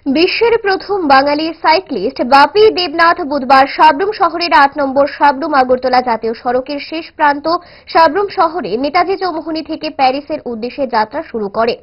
বিশ্বের প্রথম বাঙালি সাইক্লিস্ট বাপি দেবনাথ বুধবার সাব্রুম শহরের ৮ নম্বর সাব্রুম আগরতলা জাতীয় সড়কের শেষ প্রান্ত সাব্রুম শহরে নেতাজি চৌমুহনী থেকে প্যারিসের উদ্দেশ্যে যাত্রা শুরু করে।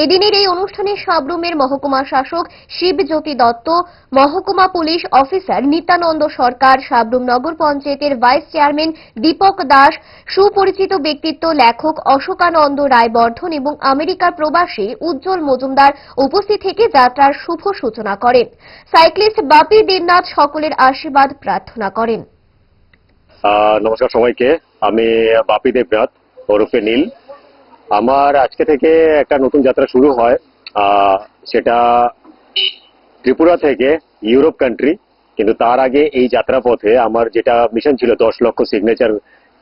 এদিনের এই অনুষ্ঠানে সাব্রুমের মহকুমা শাসক শিবজ্যোতি দত্ত, মহকুমা পুলিশ অফিসার নিত্যানন্দ সরকার, সাব্রুম নগর পঞ্চায়েতের ভাইস চেয়ারম্যান দীপক দাস, সুপরিচিত ব্যক্তিত্ব লেখক অশোকানন্দ রায়বর্ধন এবং আমেরিকার প্রবাসী উজ্জ্বল মজুমদার উপস্থিত থেকে যাত্রার শুভ সূচনা করেন। সাইক্লিস্ট বাপি দেবনাথ সকলের আশীর্বাদ প্রার্থনা করেন। নমস্কার সবাইকে, আমি বাপি দেবনাথ ওরফে নীল। আমার আজকে থেকে একটা নতুন যাত্রা শুরু হয়, সেটা ত্রিপুরা থেকে ইউরোপ কান্ট্রি। কিন্তু তার আগে এই যাত্রা পথে আমার যেটা মিশন ছিল 10 লক্ষ সিগনেচার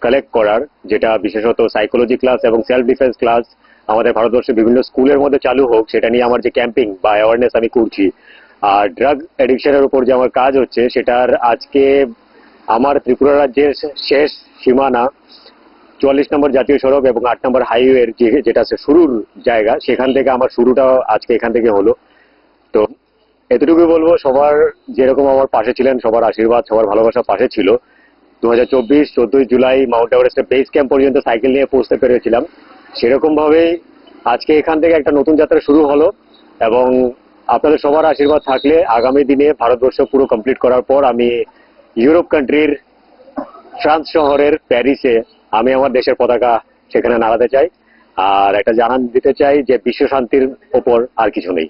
কালেক্ট করার, যেটা বিশেষত সাইকোলজি ক্লাস এবং সেলফ ডিফেন্স ক্লাস আমাদের ভারতবর্ষের বিভিন্ন স্কুলের মধ্যে চালু হোক, সেটা নিয়ে আমার যে ক্যাম্পিং বা অ্যাওয়ারনেস আমি করছি। আর ড্রাগ এডিকশনের উপর যে আমার কাজ হচ্ছে, সেটার আজকে আমার ত্রিপুরা রাজ্যের শেষ সীমানা 44 নম্বর জাতীয় সড়ক এবং 8 নম্বর হাইওয়ের যেটা শুরুর জায়গা, সেখান থেকে আমার শুরুটা আজকে এখান থেকে হলো। তো এতটুকুই বলবো, সবার যেরকম আমার পাশে ছিলেন, সবার আশীর্বাদ, সবার ভালোবাসা পাশে ছিল। 2024 14 জুলাই মাউন্ট এভারেস্টের বেস ক্যাম্প পর্যন্ত সাইকেল নিয়ে পৌঁছতে পেরেছিলাম। সেরকম ভাবেই আজকে এখান থেকে একটা নতুন যাত্রা শুরু হলো এবং আপনাদের সবার আশীর্বাদ থাকলে আগামী দিনে ভারতবর্ষ পুরো কমপ্লিট করার পর আমি ইউরোপ কান্ট্রির ফ্রান্স শহরের প্যারিসে আমি আমার দেশের পতাকা সেখানে নাড়াতে চাই। আর একটা জানান দিতে চাই যে বিশ্ব শান্তির ওপর আর কিছু নেই।